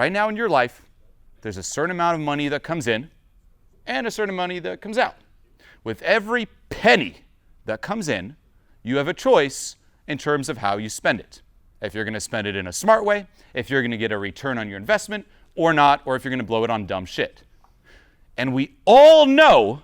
right now in your life, there's a certain amount of money that comes in and a certain money that comes out. With every penny that comes in, you have a choice in terms of how you spend it. If you're going to spend it in a smart way, if you're going to get a return on your investment or not, or if you're going to blow it on dumb shit. And we all know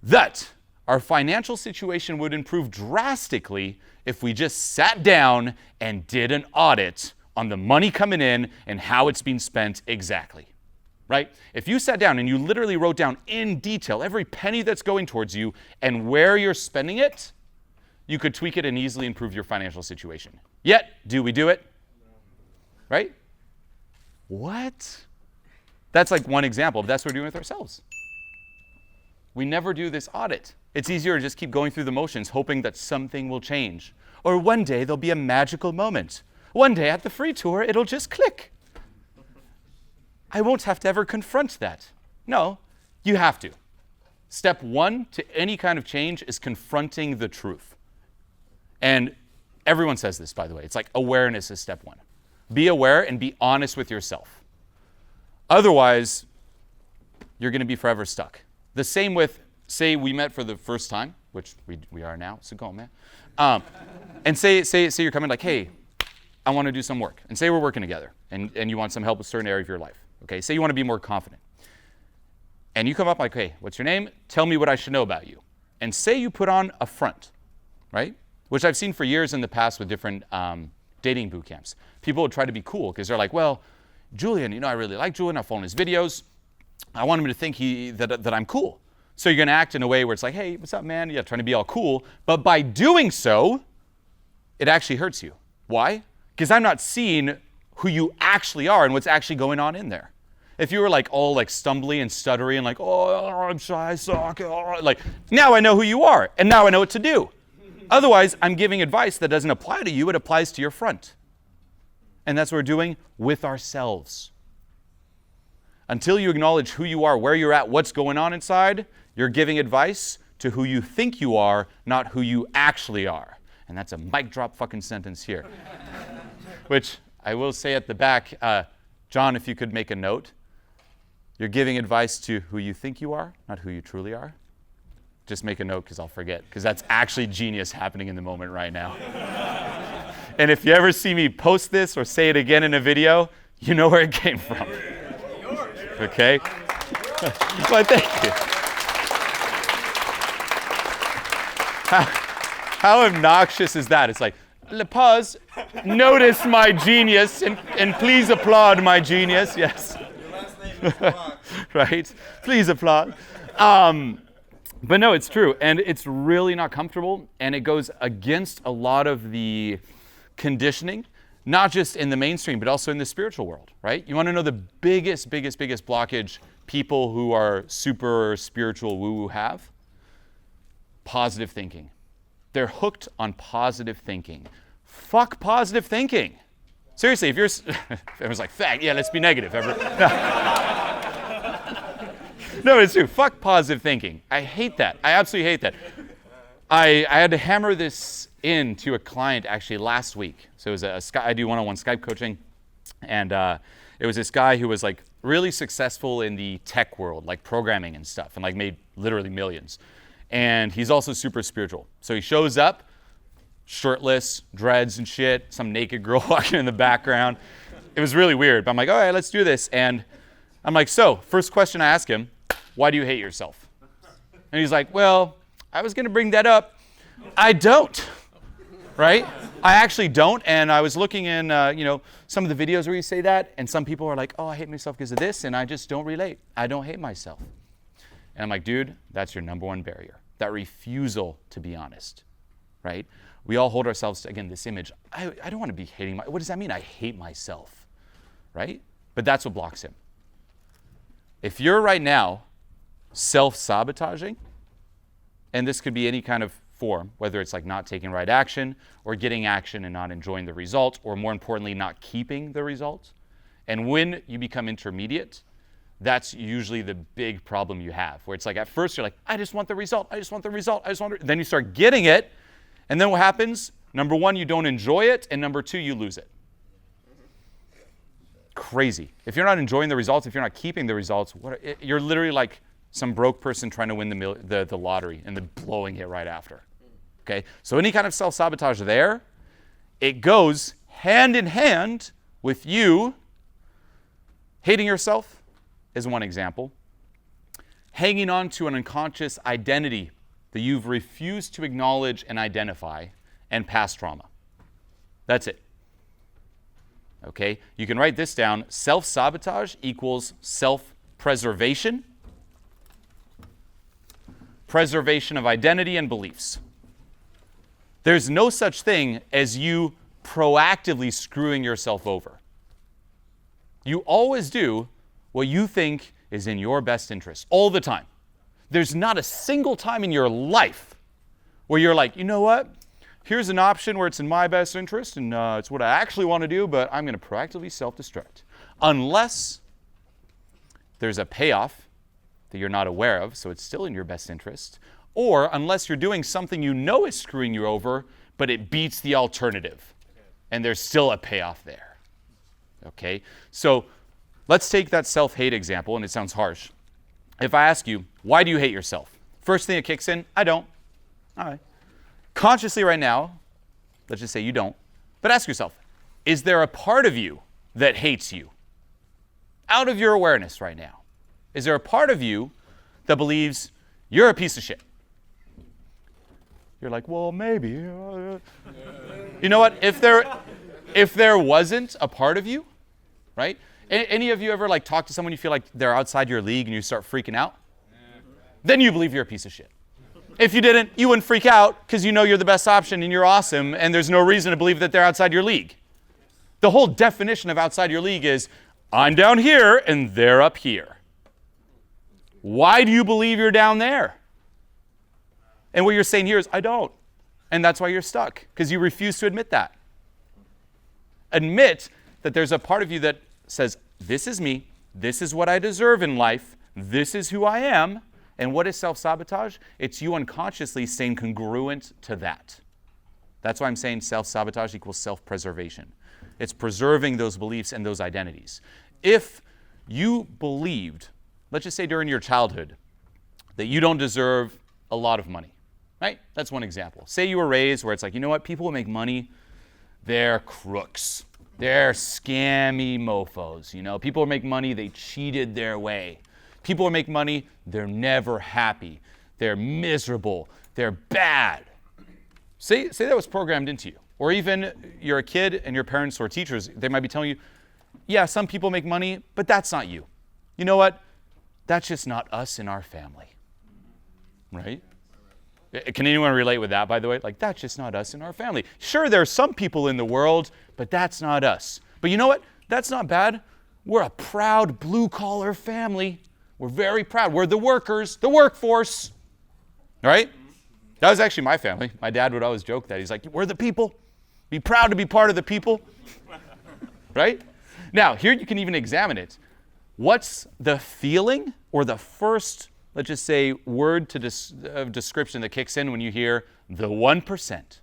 that our financial situation would improve drastically if we just sat down and did an audit on the money coming in and how it's being spent exactly, right? If you sat down and you literally wrote down in detail every penny that's going towards you and where you're spending it, you could tweak it and easily improve your financial situation. Yet, do we do it? Right? What? That's like one example, but that's what we're doing with ourselves. We never do this audit. It's easier to just keep going through the motions, hoping that something will change. Or one day there'll be a magical moment. One day at the free tour, it'll just click. I won't have to ever confront that. No, you have to. Step one to any kind of change is confronting the truth. And everyone says this, by the way. It's like awareness is step one. Be aware and be honest with yourself. Otherwise, you're going to be forever stuck. The same with, say we met for the first time, which we are now, so go on, man. And say you're coming like, hey, I want to do some work. And say we're working together, and you want some help with a certain area of your life. Okay, say you want to be more confident. And you come up like, hey, what's your name? Tell me what I should know about you. And say you put on a front, right? Which I've seen for years in the past with different dating boot camps. People would try to be cool because they're like, well, Julien, I really like Julien. I follow his videos. I want him to think that I'm cool. So you're going to act in a way where it's like, hey, what's up, man? Yeah, trying to be all cool. But by doing so, it actually hurts you. Why? Because I'm not seeing who you actually are and what's actually going on in there. If you were like all like stumbly and stuttery and like, oh, I'm shy, I suck. Oh, like, now I know who you are and now I know what to do. Otherwise, I'm giving advice that doesn't apply to you, it applies to your front. And that's what we're doing with ourselves. Until you acknowledge who you are, where you're at, what's going on inside, you're giving advice to who you think you are, not who you actually are. And that's a mic drop fucking sentence here. Which I will say at the back, John, if you could make a note. You're giving advice to who you think you are, not who you truly are. Just make a note because I'll forget, because that's actually genius happening in the moment right now. And if you ever see me post this or say it again in a video, you know where it came from. Okay? Well, thank you. How obnoxious is that? It's like, pause, notice my genius, and please applaud my genius. Yes. Your last name is Blanc. Right? Please applaud. But no, it's true. And it's really not comfortable. And it goes against a lot of the conditioning, not just in the mainstream, but also in the spiritual world, right? You want to know the biggest blockage people who are super spiritual woo-woo have? Positive thinking. They're hooked on positive thinking. Fuck positive thinking. Seriously, if you're, everyone's like, fact, yeah, let's be negative. No, it's true. Fuck positive thinking. I hate that. I absolutely hate that. I had to hammer this in to a client actually last week. So it was I do one-on-one Skype coaching, and it was this guy who was like really successful in the tech world, like programming and stuff, and like made literally millions. And he's also super spiritual. So he shows up, shirtless, dreads and shit, some naked girl walking in the background. It was really weird, but I'm like, all right, let's do this. And I'm like, so first question I ask him, why do you hate yourself? And he's like, well, I was going to bring that up. I don't, right? I actually don't. And I was looking in, some of the videos where you say that, and some people are like, oh, I hate myself because of this, and I just don't relate. I don't hate myself. And I'm like, dude, that's your number one barrier, that refusal to be honest, right? We all hold ourselves to, again, this image. I don't want to be hating what does that mean? I hate myself, right? But that's what blocks him. If you're right now self-sabotaging, and this could be any kind of form, whether it's like not taking right action or getting action and not enjoying the result, or more importantly, not keeping the result. And when you become intermediate, that's usually the big problem you have, where it's like at first you're like, I just want the result, I just want the result, I just want it. Then you start getting it, and then what happens? Number one, you don't enjoy it, and number two, you lose it. crazy. If you're not enjoying the results, if you're not keeping the results, you're literally like some broke person trying to win the lottery and then blowing it right after. Okay? So any kind of self-sabotage there, it goes hand in hand with you hating yourself, is one example. Hanging on to an unconscious identity that you've refused to acknowledge and identify, and past trauma. That's it. Okay? You can write this down. Self-sabotage equals self-preservation. Preservation of identity and beliefs. There's no such thing as you proactively screwing yourself over. You always do what you think is in your best interest, all the time. There's not a single time in your life where you're like, you know what? Here's an option where it's in my best interest and it's what I actually want to do, but I'm going to proactively self-destruct. Unless there's a payoff that you're not aware of, so it's still in your best interest, or unless you're doing something you know is screwing you over, but it beats the alternative, and there's still a payoff there. Okay? So let's take that self-hate example, and it sounds harsh. If I ask you, why do you hate yourself? First thing that kicks in, I don't. All right. Consciously right now, let's just say you don't, but ask yourself, is there a part of you that hates you? Out of your awareness right now. Is there a part of you that believes you're a piece of shit? You're like, well, maybe. You know what? If there wasn't a part of you, right? Any of you ever like talk to someone you feel like they're outside your league and you start freaking out? Then you believe you're a piece of shit. If you didn't, you wouldn't freak out because you know you're the best option and you're awesome and there's no reason to believe that they're outside your league. The whole definition of outside your league is I'm down here and they're up here. Why do you believe you're down there? And what you're saying here is I don't. And that's why you're stuck, because you refuse to admit that. Admit that there's a part of you that says, this is me, this is what I deserve in life, this is who I am. And what is self-sabotage? It's you unconsciously staying congruent to that. That's why I'm saying self-sabotage equals self-preservation. It's preserving those beliefs and those identities. If you believed, let's just say during your childhood, that you don't deserve a lot of money, right? That's one example. Say you were raised where it's like, you know what, people who make money, they're crooks. They're scammy mofos, you know. People who make money, they cheated their way. People who make money, they're never happy. They're miserable. They're bad. Say that was programmed into you. Or even you're a kid and your parents or teachers, they might be telling you, yeah, some people make money, but that's not you. You know what? That's just not us in our family. Right? Can anyone relate with that, by the way? Like, that's just not us in our family. Sure, there are some people in the world, but that's not us. But you know what? That's not bad. We're a proud blue-collar family. We're very proud. We're the workers, the workforce. Right? That was actually my family. My dad would always joke that. He's like, we're the people. Be proud to be part of the people. Right? Now, here you can even examine it. What's the feeling or the first, let's just say, word of description that kicks in when you hear the 1%?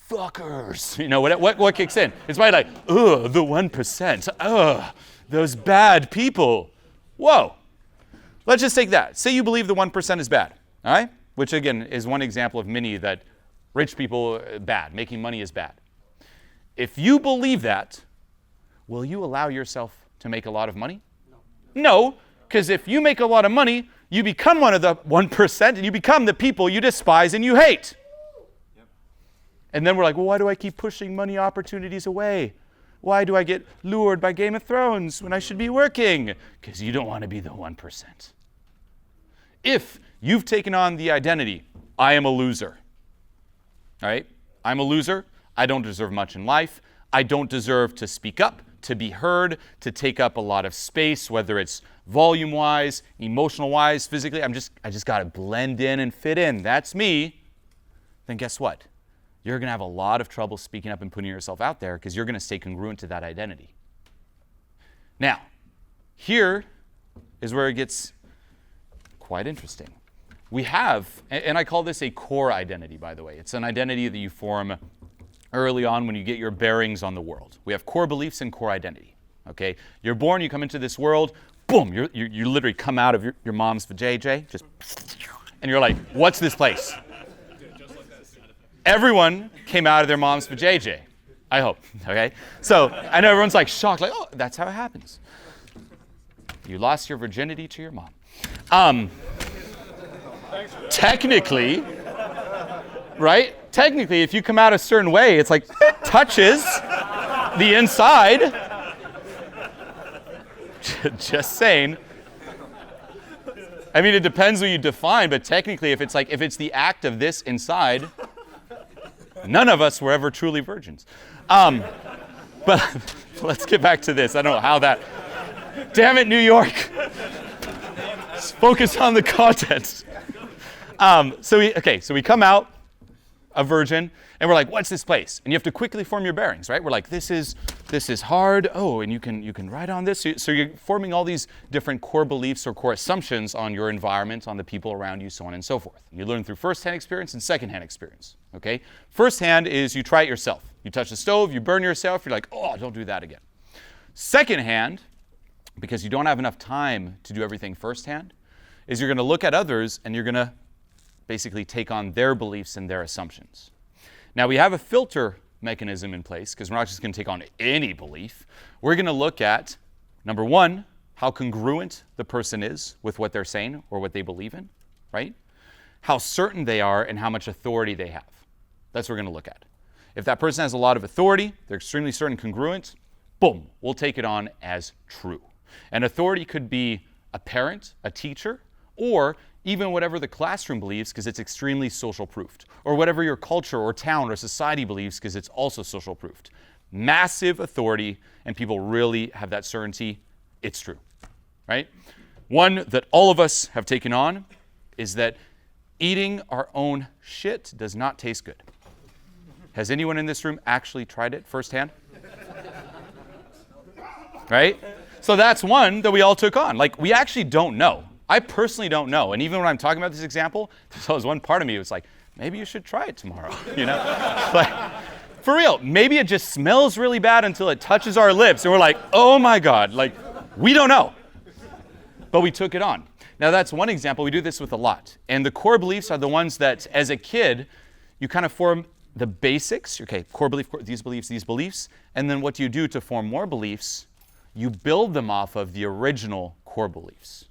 Fuckers. You know, what kicks in? It's probably like, ugh, the 1%. Ugh, those bad people. Whoa. Let's just take that. Say you believe the 1% is bad, all right? Which, again, is one example of many that rich people, bad. Making money is bad. If you believe that, will you allow yourself to make a lot of money? No, because if you make a lot of money, you become one of the 1% and you become the people you despise and you hate. Yep. And then we're like, well, why do I keep pushing money opportunities away? Why do I get lured by Game of Thrones when I should be working? Because you don't want to be the 1%. If you've taken on the identity, I am a loser. All right? I'm a loser. I don't deserve much in life. I don't deserve to speak up, to be heard, to take up a lot of space, whether it's volume-wise, emotional-wise, physically. I just got to blend in and fit in. That's me. Then guess what? You're going to have a lot of trouble speaking up and putting yourself out there because you're going to stay congruent to that identity. Now, here is where it gets quite interesting. We have, and I call this a core identity, by the way. It's an identity that you form early on when you get your bearings on the world. We have core beliefs and core identity. Okay? You're born, you come into this world, boom, you literally come out of your mom's vajayjay, just, and you're like, what's this place? Everyone came out of their mom's vajayjay, I hope, okay? So I know everyone's like shocked, like, oh, that's how it happens. You lost your virginity to your mom. Technically, right? Technically, if you come out a certain way, it's like touches the inside. Just saying. I mean, it depends what you define, but technically, if it's the act of this inside, none of us were ever truly virgins. But let's get back to this. I don't know how that. Damn it, New York. Let's focus on the content. So we come out a virgin, and we're like, what's this place? And you have to quickly form your bearings, right? We're like, this is hard. Oh, and you can write on this. So you're forming all these different core beliefs or core assumptions on your environment, on the people around you, so on and so forth. You learn through first-hand experience and second-hand experience, okay? First-hand is you try it yourself. You touch the stove, you burn yourself, you're like, oh, don't do that again. Second-hand, because you don't have enough time to do everything firsthand, is you're going to look at others and you're going to basically take on their beliefs and their assumptions. Now, we have a filter mechanism in place because we're not just going to take on any belief. We're going to look at, number one, how congruent the person is with what they're saying or what they believe in, right? How certain they are and how much authority they have. That's what we're going to look at. If that person has a lot of authority, they're extremely certain, congruent, boom, we'll take it on as true. And authority could be a parent, a teacher, or even whatever the classroom believes because it's extremely social proofed, or whatever your culture or town or society believes because it's also social proofed. Massive authority, and people really have that certainty it's true, right? One that all of us have taken on is that eating our own shit does not taste good. Has anyone in this room actually tried it firsthand? Right? So that's one that we all took on. Like, we actually don't know. I personally don't know. And even when I'm talking about this example, there's always one part of me that's like, maybe you should try it tomorrow, you know? Like, for real, maybe it just smells really bad until it touches our lips. And we're like, oh my God, like, we don't know. But we took it on. Now, that's one example. We do this with a lot. And the core beliefs are the ones that, as a kid, you kind of form the basics. Okay, core belief, these beliefs. And then what do you do to form more beliefs? You build them off of the original core beliefs.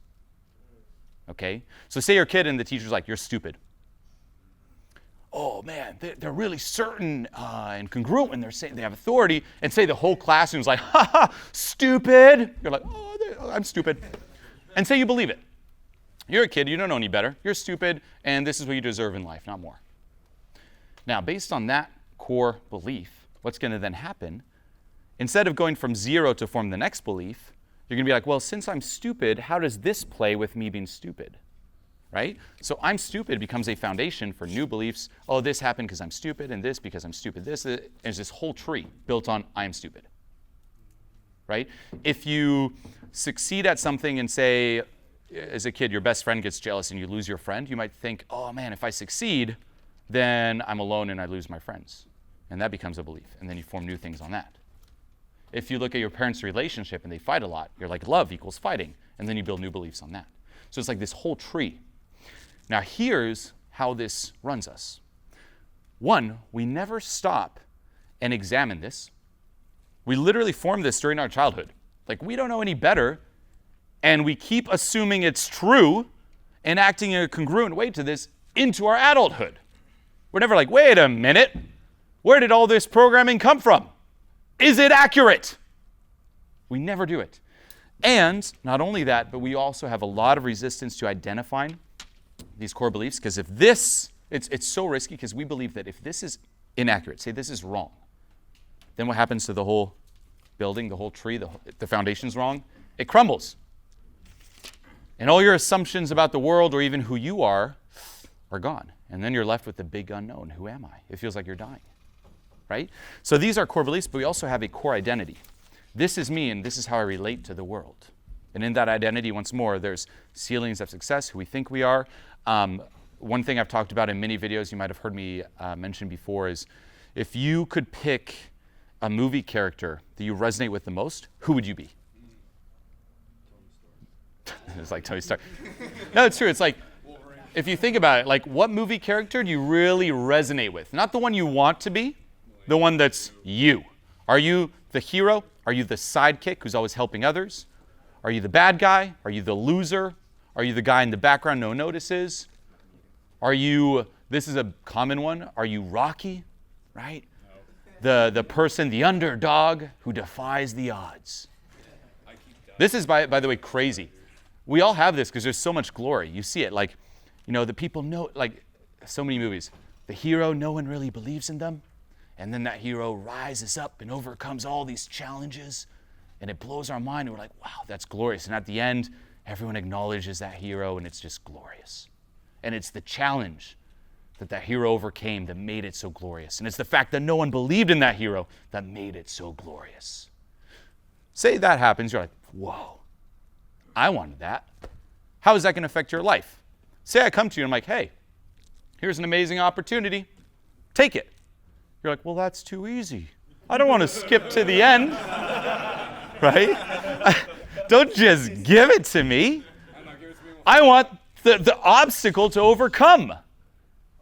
Okay? So say you're a kid and the teacher's like, you're stupid. Oh man, they're really certain and congruent when they're saying they have authority, and say the whole classroom's like, ha ha, stupid. You're like, oh, I'm stupid. And say you believe it. You're a kid, you don't know any better. You're stupid, and this is what you deserve in life, not more. Now, based on that core belief, what's going to then happen, instead of going from zero to form the next belief, you're going to be like, well, since I'm stupid, how does this play with me being stupid? Right? So I'm stupid becomes a foundation for new beliefs. Oh, this happened because I'm stupid, and this because I'm stupid. There's this whole tree built on I'm stupid. Right? If you succeed at something and say, as a kid, your best friend gets jealous and you lose your friend, you might think, oh man, if I succeed, then I'm alone and I lose my friends. And that becomes a belief. And then you form new things on that. If you look at your parents' relationship and they fight a lot, you're like, love equals fighting. And then you build new beliefs on that. So it's like this whole tree. Now here's how this runs us. One, we never stop and examine this. We literally form this during our childhood. Like, we don't know any better, and we keep assuming it's true and acting in a congruent way to this into our adulthood. We're never like, wait a minute, where did all this programming come from? Is it accurate? We never do it. And not only that, but we also have a lot of resistance to identifying these core beliefs, because if this, it's so risky because we believe that if this is inaccurate, say this is wrong, then what happens to the whole building, the whole tree, the foundation's wrong? It crumbles. And all your assumptions about the world or even who you are gone. And then you're left with the big unknown. Who am I? It feels like you're dying, right? So these are core beliefs, but we also have a core identity. This is me, and this is how I relate to the world. And in that identity, once more, there's ceilings of success, who we think we are. One thing I've talked about in many videos you might have heard me mention before is if you could pick a movie character that you resonate with the most, who would you be? It's like Tony Stark. No, it's true. It's like, if you think about it, like what movie character do you really resonate with? Not the one you want to be, the one that's you. Are you the hero? Are you the sidekick who's always helping others? Are you the bad guy? Are you the loser? Are you the guy in the background no notices? Are you, this is a common one, are you Rocky, right? No. The person, the underdog who defies the odds. This is, by the way, crazy. We all have this because there's so much glory. You see it, like, you know, the people know, like, so many movies. The hero, no one really believes in them. And then that hero rises up and overcomes all these challenges. And it blows our mind. And we're like, wow, that's glorious. And at the end, everyone acknowledges that hero, and it's just glorious. And it's the challenge that that hero overcame that made it so glorious. And it's the fact that no one believed in that hero that made it so glorious. Say that happens, you're like, whoa, I wanted that. How is that going to affect your life? Say I come to you and I'm like, hey, here's an amazing opportunity. Take it. You're like, well, that's too easy. I don't want to skip to the end. Right? Don't just give it to me. I want the obstacle to overcome.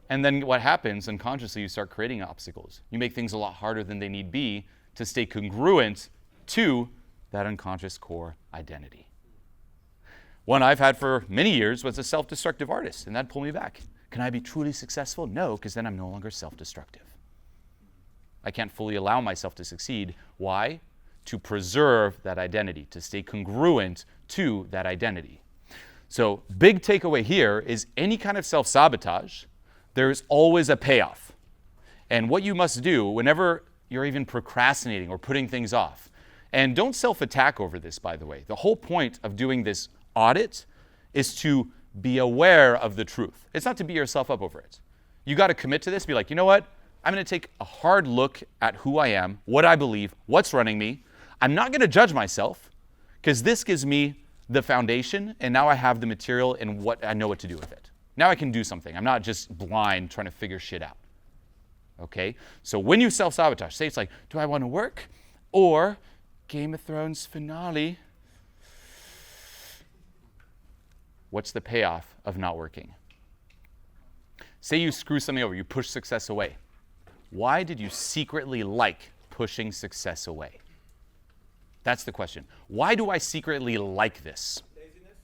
And then what happens, unconsciously, you start creating obstacles. You make things a lot harder than they need be to stay congruent to that unconscious core identity. One I've had for many years was a self-destructive artist, and that pulled me back. Can I be truly successful? No, because then I'm no longer self-destructive. I can't fully allow myself to succeed. Why? To preserve that identity, to stay congruent to that identity. So, big takeaway here is any kind of self-sabotage, there's always a payoff. And what you must do whenever you're even procrastinating or putting things off, and don't self-attack over this, by the way. The whole point of doing this audit is to be aware of the truth. It's not to beat yourself up over it. You got to commit to this, be like, you know what? I'm going to take a hard look at who I am, what I believe, what's running me. I'm not going to judge myself because this gives me the foundation, and now I have the material and what I know what to do with it. Now I can do something. I'm not just blind trying to figure shit out. Okay? So when you self-sabotage, say it's like, do I want to work? Or Game of Thrones finale. What's the payoff of not working? Say you screw something over, you push success away. Why did you secretly like pushing success away? That's the question. Why do I secretly like this? Laziness?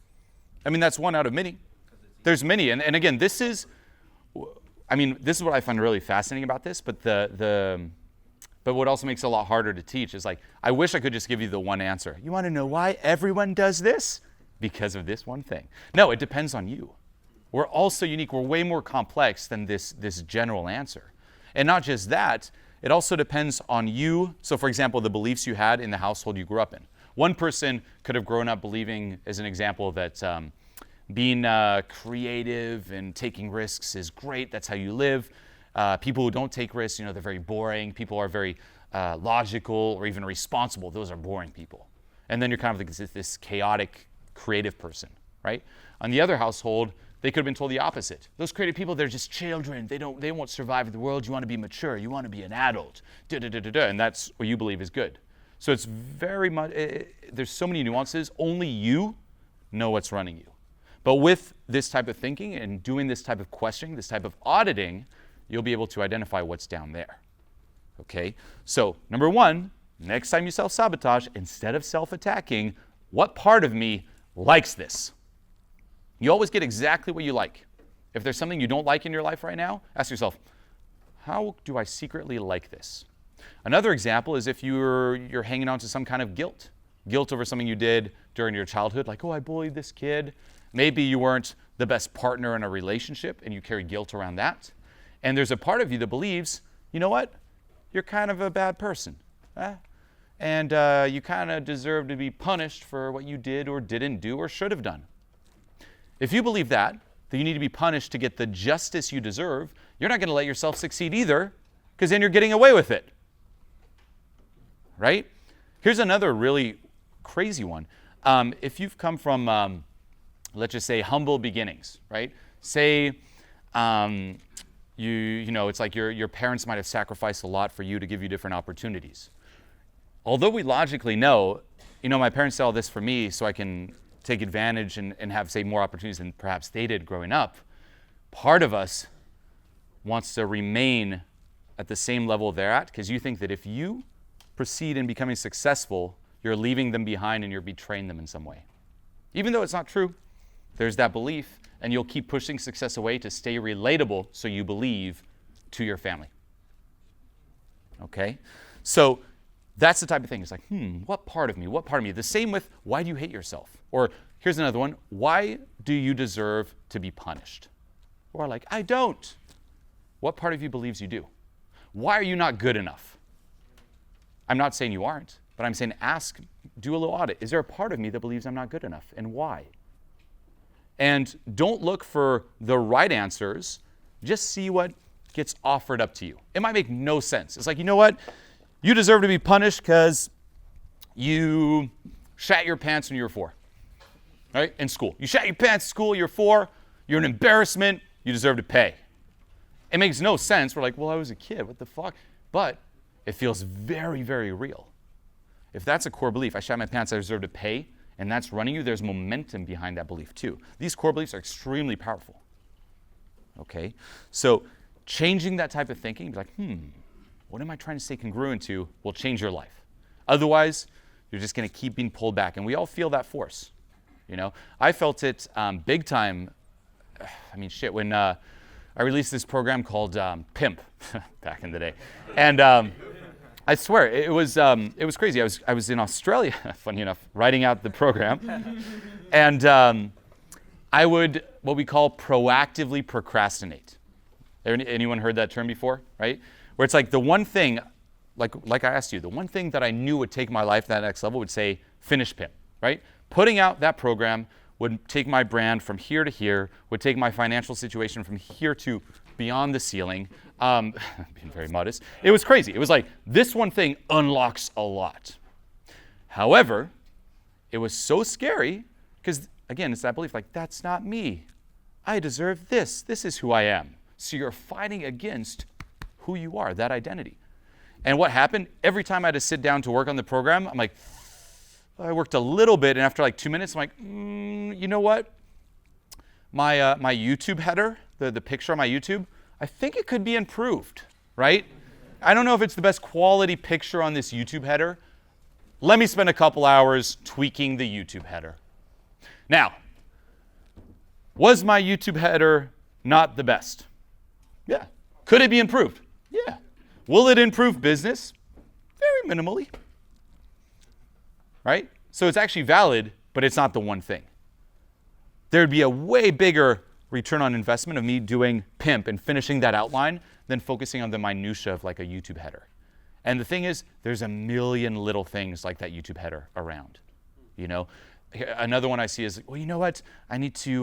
I mean, that's one out of many. There's many. And again, this is what I find really fascinating about this, but but what also makes it a lot harder to teach is like, I wish I could just give you the one answer. You want to know why everyone does this? Because of this one thing. No, it depends on you. We're all so unique. We're way more complex than this general answer. And not just that, it also depends on you. So for example, the beliefs you had in the household you grew up in. One person could have grown up believing, as an example, that being creative and taking risks is great. That's how you live. People who don't take risks, they're very boring. People are very logical or even responsible. Those are boring people. And then you're kind of like this chaotic, creative person, right? On the other household, they could have been told the opposite. Those creative people, they're just children. They won't survive the world. You want to be mature. You want to be an adult. And that's what you believe is good. So it's very much, there's so many nuances. Only you know what's running you. But with this type of thinking and doing this type of questioning, this type of auditing, you'll be able to identify what's down there. Okay? So number one, next time you self-sabotage, instead of self-attacking, what part of me likes this? You always get exactly what you like. If there's something you don't like in your life right now, ask yourself, how do I secretly like this? Another example is if you're hanging on to some kind of guilt over something you did during your childhood, like, oh, I bullied this kid. Maybe you weren't the best partner in a relationship and you carry guilt around that. And there's a part of you that believes, you know what? You're kind of a bad person. And you kind of deserve to be punished for what you did or didn't do or should have done. If you believe that you need to be punished to get the justice you deserve, you're not going to let yourself succeed either, because then you're getting away with it. Right? Here's another really crazy one. If you've come from, let's just say, humble beginnings, right? Say it's like your parents might have sacrificed a lot for you to give you different opportunities. although we logically know, my parents did all this for me so I can take advantage and have, say, more opportunities than perhaps they did growing up, part of us wants to remain at the same level they're at, because you think that if you proceed in becoming successful, you're leaving them behind and you're betraying them in some way. Even though it's not true, there's that belief, and you'll keep pushing success away to stay relatable so you believe to your family. Okay? So that's the type of thing. It's like, what part of me? What part of me? The same with, why do you hate yourself? Or here's another one. Why do you deserve to be punished? Or like, I don't. What part of you believes you do? Why are you not good enough? I'm not saying you aren't, but I'm saying do a little audit. Is there a part of me that believes I'm not good enough? And why? And don't look for the right answers. Just see what gets offered up to you. It might make no sense. It's like, you know what? You deserve to be punished because you shat your pants when you were 4. Right? In school. You shat your pants in school, you're 4, you're an embarrassment, you deserve to pay. It makes no sense. We're like, well, I was a kid, what the fuck? But it feels very, very real. If that's a core belief, I shat my pants, I deserve to pay, and that's running you, there's momentum behind that belief too. These core beliefs are extremely powerful. Okay? So changing that type of thinking, be like, what am I trying to stay congruent to, will change your life. Otherwise, you're just going to keep being pulled back. And we all feel that force. I felt it big time. When I released this program called Pimp back in the day. And I swear, it was crazy. I was in Australia, funny enough, writing out the program. And I would, what we call, proactively procrastinate. Anyone heard that term before, right? Where it's like the one thing, like I asked you, the one thing that I knew would take my life to that next level would say, finish Pimp, right? Putting out that program would take my brand from here to here, would take my financial situation from here to beyond the ceiling. Being very modest. It was crazy. It was like, this one thing unlocks a lot. However, it was so scary because, again, it's that belief, like, that's not me. I deserve this. This is who I am. So you're fighting against who you are, that identity. And what happened, every time I had to sit down to work on the program, I'm like, I worked a little bit, and after like 2 minutes, I'm like, you know what? My YouTube header, the picture on my YouTube, I think it could be improved, right? I don't know if it's the best quality picture on this YouTube header. Let me spend a couple hours tweaking the YouTube header. Now, was my YouTube header not the best? Yeah. Could it be improved? Yeah. Will it improve business? Very minimally. Right? So it's actually valid, but it's not the one thing. There'd be a way bigger return on investment of me doing Pimp and finishing that outline than focusing on the minutia of like a YouTube header. And the thing is, there's a million little things like that YouTube header around. Another one I see is, well, you know what? I need to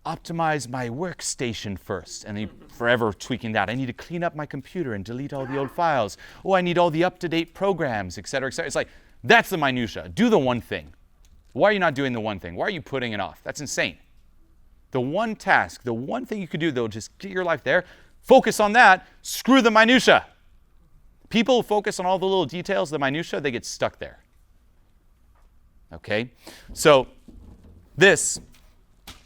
optimize my workstation first. And then forever tweaking that. I need to clean up my computer and delete all the old files. Oh, I need all the up-to-date programs, et cetera, et cetera. It's like, that's the minutia. Do the one thing. Why are you not doing the one thing? Why are you putting it off? That's insane. The one task, the one thing you could do that'll just get your life there, focus on that, screw the minutia. People who focus on all the little details, the minutia, they get stuck there. Okay? So this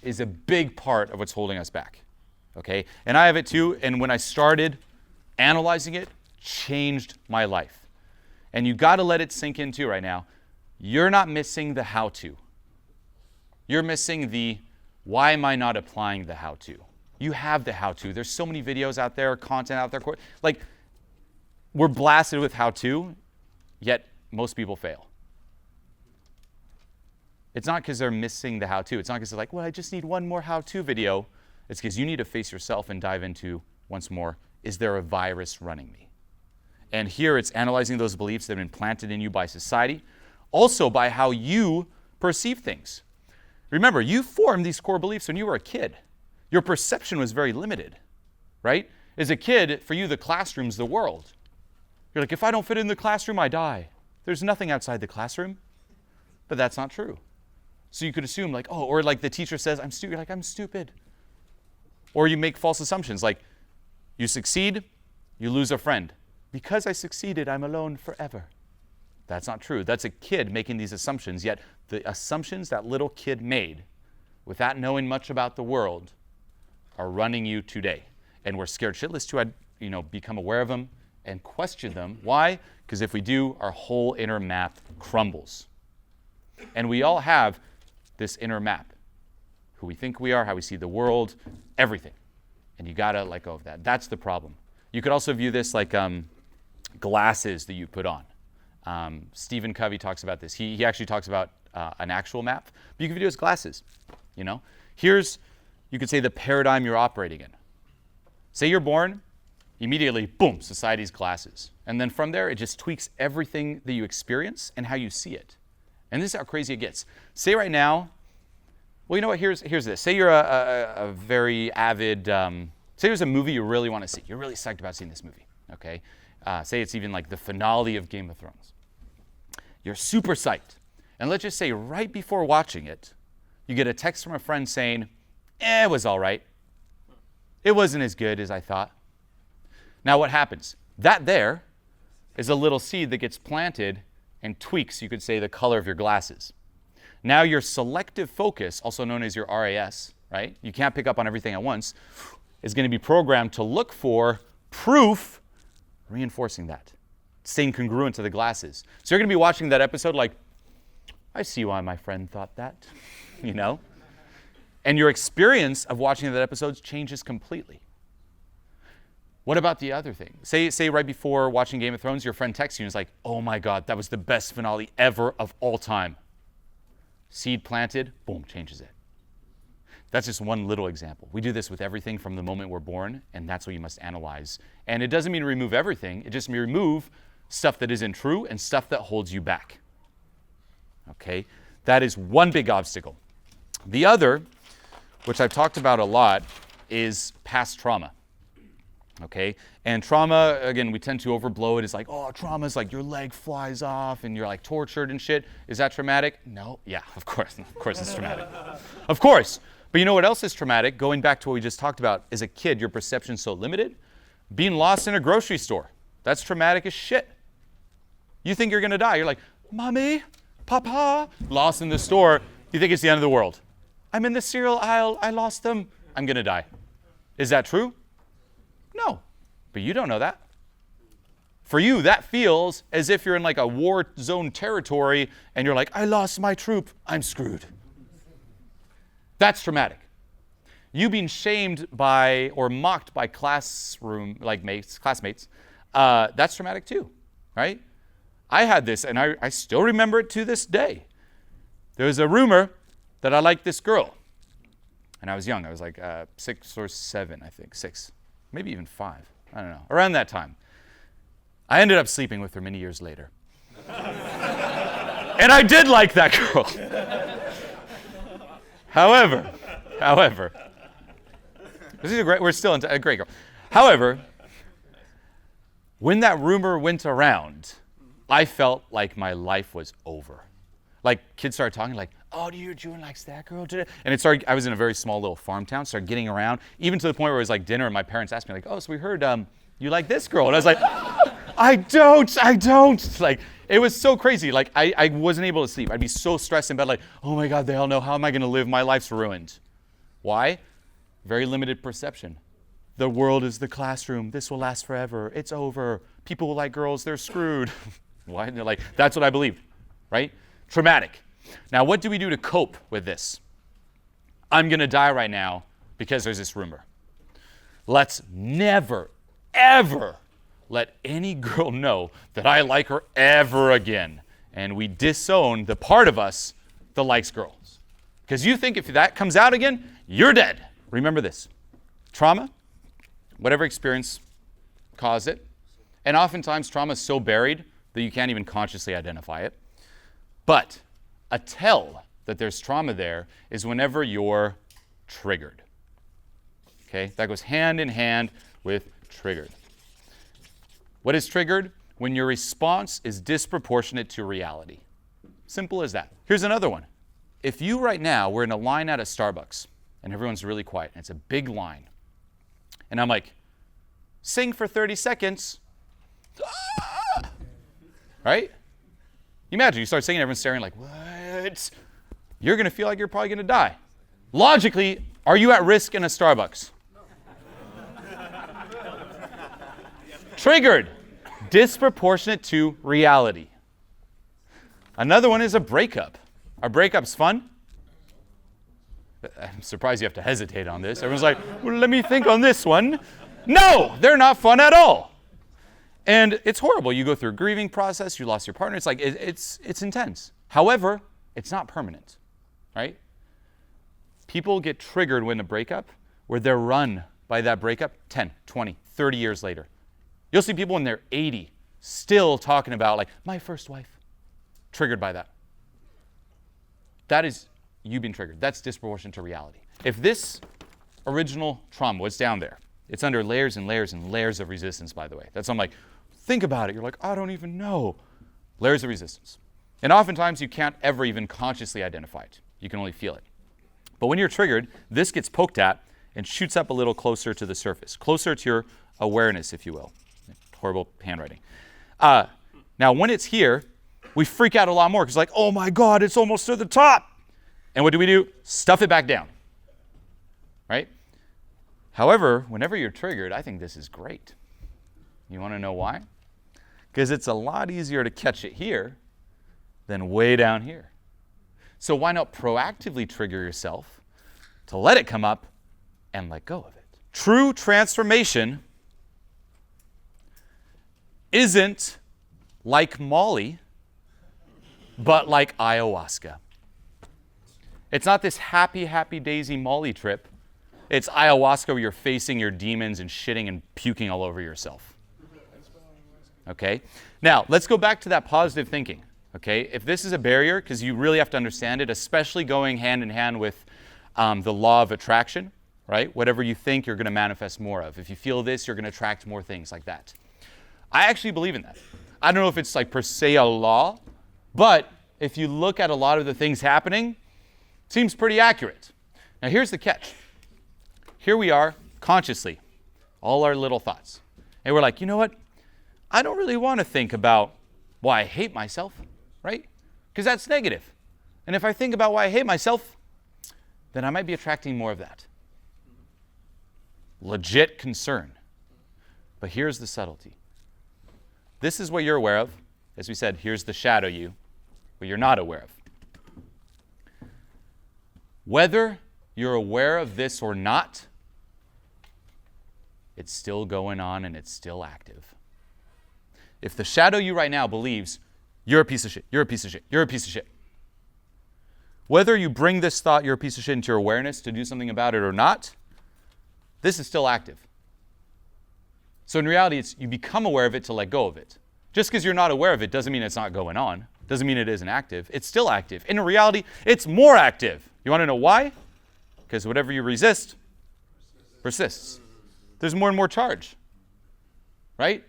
is a big part of what's holding us back. Okay? And I have it too, and when I started analyzing it, changed my life. And you got to let it sink in too right now. You're not missing the how-to. You're missing the why am I not applying the how-to? You have the how-to. There's so many videos out there, content out there. Like, we're blasted with how-to, yet most people fail. It's not because they're missing the how-to. It's not because they're like, well, I just need one more how-to video. It's because you need to face yourself and dive into, once more, is there a virus running me? And here it's analyzing those beliefs that have been planted in you by society, also by how you perceive things. Remember, you formed these core beliefs when you were a kid. Your perception was very limited, right? As a kid, for you, the classroom's the world. You're like, if I don't fit in the classroom, I die. There's nothing outside the classroom. But that's not true. So you could assume like, oh, or like the teacher says, I'm stupid. You're like, I'm stupid. Or you make false assumptions like, you succeed, you lose a friend. Because I succeeded, I'm alone forever. That's not true. That's a kid making these assumptions, yet the assumptions that little kid made without knowing much about the world are running you today. And we're scared shitless to become aware of them and question them. Why? Because if we do, our whole inner map crumbles. And we all have this inner map. Who we think we are, how we see the world, everything. And you gotta let go of that. That's the problem. You could also view this like glasses that you put on. Stephen Covey talks about this. He actually talks about an actual map. But you can view it as glasses. Here's, you could say, the paradigm you're operating in. Say you're born, immediately, boom, society's glasses. And then from there, it just tweaks everything that you experience and how you see it. And this is how crazy it gets. Say right now, well, you know what, here's this. Say you're a very avid, say there's a movie you really want to see. You're really psyched about seeing this movie, okay? Say it's even like the finale of Game of Thrones. You're super psyched. And let's just say right before watching it, you get a text from a friend saying, it was all right. It wasn't as good as I thought. Now what happens? That there is a little seed that gets planted and tweaks, you could say, the color of your glasses. Now your selective focus, also known as your RAS, right? You can't pick up on everything at once, is going to be programmed to look for proof reinforcing that, staying congruent to the glasses. So you're going to be watching that episode like, I see why my friend thought that, And your experience of watching that episode changes completely. What about the other thing? Say right before watching Game of Thrones, your friend texts you and is like, oh my God, that was the best finale ever of all time. Seed planted, boom, changes it. That's just one little example. We do this with everything from the moment we're born, and that's what you must analyze. And it doesn't mean remove everything. It just means remove stuff that isn't true and stuff that holds you back. Okay? That is one big obstacle. The other, which I've talked about a lot, is past trauma. Okay? And trauma, again, we tend to overblow it. It's like, oh, trauma is like your leg flies off and you're like tortured and shit. Is that traumatic? No. Yeah, of course. Of course it's traumatic. Of course. But you know what else is traumatic? Going back to what we just talked about, as a kid, your perception's so limited. Being lost in a grocery store. That's traumatic as shit. You think you're going to die. You're like, Mommy, Papa, lost in the store. You think it's the end of the world. I'm in the cereal aisle. I lost them. I'm going to die. Is that true? No. But you don't know that. For you, that feels as if you're in like a war zone territory and you're like, I lost my troop. I'm screwed. That's traumatic. You being shamed by or mocked by classmates, that's traumatic too, right? I had this, and I still remember it to this day. There was a rumor that I liked this girl. And I was young. I was like 6 or 7, I think. 6, maybe even 5. I don't know. Around that time. I ended up sleeping with her many years later. And I did like that girl. However, we're still a great girl. However, when that rumor went around, I felt like my life was over. Like kids started talking like, oh, do you hear Julien likes that girl today? And it started, I was in a very small little farm town, started getting around, even to the point where it was like dinner and my parents asked me like, oh, so we heard you like this girl. And I was like, I don't. Like, it was so crazy. Like, I wasn't able to sleep. I'd be so stressed in bed like, oh my God, they all know. How am I going to live? My life's ruined. Why? Very limited perception. The world is the classroom. This will last forever. It's over. People who like girls, they're screwed. Why? And they're like, that's what I believed, right? Traumatic. Now, what do we do to cope with this? I'm going to die right now because there's this rumor. Let's never, ever let any girl know that I like her ever again. And we disown the part of us that likes girls. Because you think if that comes out again, you're dead. Remember this. Trauma, whatever experience caused it, and oftentimes trauma is so buried that you can't even consciously identify it. But a tell that there's trauma there is whenever you're triggered. Okay? That goes hand in hand with triggered. What is triggered? When your response is disproportionate to reality. Simple as that. Here's another one. If you right now were in a line at a Starbucks and everyone's really quiet and it's a big line, and I'm like, sing for 30 seconds, right? Imagine you start saying it, everyone's staring like, what? You're going to feel like you're probably going to die. Logically, are you at risk in a Starbucks? Triggered. Disproportionate to reality. Another one is a breakup. Are breakups fun? I'm surprised you have to hesitate on this. Everyone's like, well, let me think on this one. No, they're not fun at all. And it's horrible. You go through a grieving process. You lost your partner. It's like, it's intense. However, it's not permanent, right? People get triggered when a breakup, where they're run by that breakup 10, 20, 30 years later. You'll see people when they're 80 still talking about, like, my first wife, triggered by that. That is you being triggered. That's disproportionate to reality. If this original trauma was down there, it's under layers and layers and layers of resistance, by the way. That's, I'm like, think about it. You're like, I don't even know. Layers of resistance. And oftentimes you can't ever even consciously identify it. You can only feel it. But when you're triggered, this gets poked at and shoots up a little closer to the surface, closer to your awareness, if you will. Horrible handwriting. Now, when it's here, we freak out a lot more because, like, oh my God, it's almost to the top. And what do? Stuff it back down, right? However, whenever you're triggered, I think this is great. You want to know why? Because it's a lot easier to catch it here than way down here. So why not proactively trigger yourself to let it come up and let go of it? True transformation isn't like Molly, but like ayahuasca. It's not this happy, happy daisy Molly trip. It's ayahuasca where you're facing your demons and shitting and puking all over yourself. Okay? Now, let's go back to that positive thinking. Okay? If this is a barrier, because you really have to understand it, especially going hand in hand with the law of attraction, right? Whatever you think, you're going to manifest more of. If you feel this, you're going to attract more things like that. I actually believe in that. I don't know if it's like per se a law, but if you look at a lot of the things happening, it seems pretty accurate. Now here's the catch. Here we are, consciously, all our little thoughts. And we're like, you know what? I don't really want to think about why I hate myself, right? Because that's negative. And if I think about why I hate myself, then I might be attracting more of that. Legit concern. But here's the subtlety. This is what you're aware of. As we said, here's the shadow you, what you're not aware of. Whether you're aware of this or not, it's still going on and it's still active. If the shadow you right now believes, you're a piece of shit, you're a piece of shit, you're a piece of shit. Whether you bring this thought, you're a piece of shit, into your awareness to do something about it or not, this is still active. So in reality, it's you become aware of it to let go of it. Just because you're not aware of it doesn't mean it's not going on. Doesn't mean it isn't active. It's still active. In reality, it's more active. You want to know why? Because whatever you resist persists. There's more and more charge, right?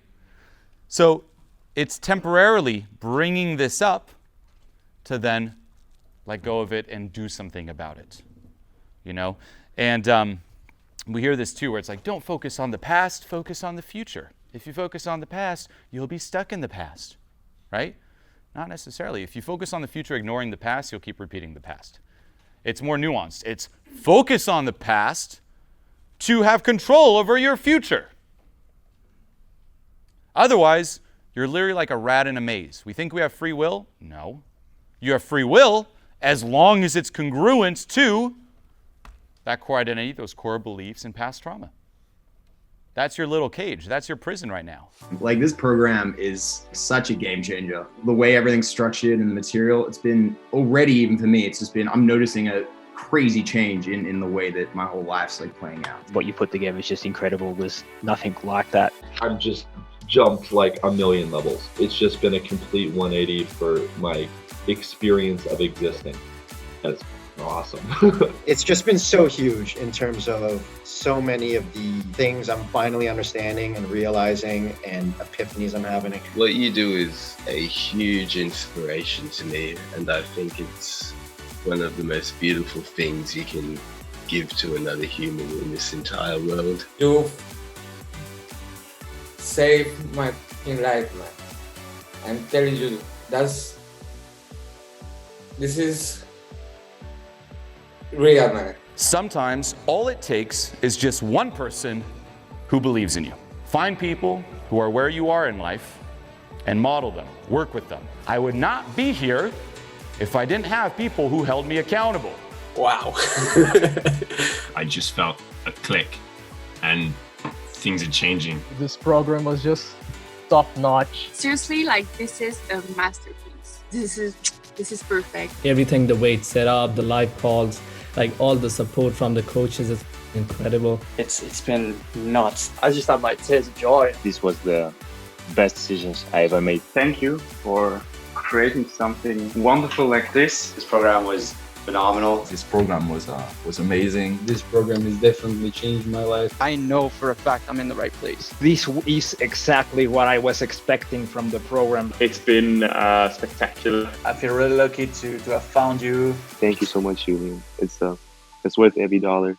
So it's temporarily bringing this up to then let go of it and do something about it, you know? And we hear this too, where it's like, don't focus on the past, focus on the future. If you focus on the past, you'll be stuck in the past, right? Not necessarily. If you focus on the future, ignoring the past, you'll keep repeating the past. It's more nuanced. It's focus on the past to have control over your future. Otherwise, you're literally like a rat in a maze. We think we have free will? No. You have free will as long as it's congruent to that core identity, those core beliefs, and past trauma. That's your little cage. That's your prison right now. Like, this program is such a game changer. The way everything's structured and the material, it's been already, even for me, it's just been, I'm noticing a crazy change in the way that my whole life's like playing out. What you put together is just incredible. There's nothing like that. I've just jumped like a million levels. It's just been a complete 180 for my experience of existing. That's awesome. It's just been so huge in terms of so many of the things I'm finally understanding and realizing and epiphanies I'm having. What you do is a huge inspiration to me, and I think it's one of the most beautiful things you can give to another human in this entire world. You saved my enlightenment. I'm telling you, that's This is real, man. Sometimes all it takes is just one person who believes in you. Find people who are where you are in life and model them, work with them. I would not be here if I didn't have people who held me accountable. Wow. I just felt a click and things are changing. This program was just top notch. Seriously, like this is a masterpiece. This is perfect. Everything, the way it's set up, the live calls, like all the support from the coaches is incredible. It's been nuts. I just had my tears of joy. This was the best decisions I ever made. Thank you for creating something wonderful like this. This program was phenomenal. This program was amazing. This program has definitely changed my life. I know for a fact I'm in the right place. This is exactly what I was expecting from the program. It's been spectacular. I feel really lucky to have found you. Thank you so much, Julien. It's worth every dollar.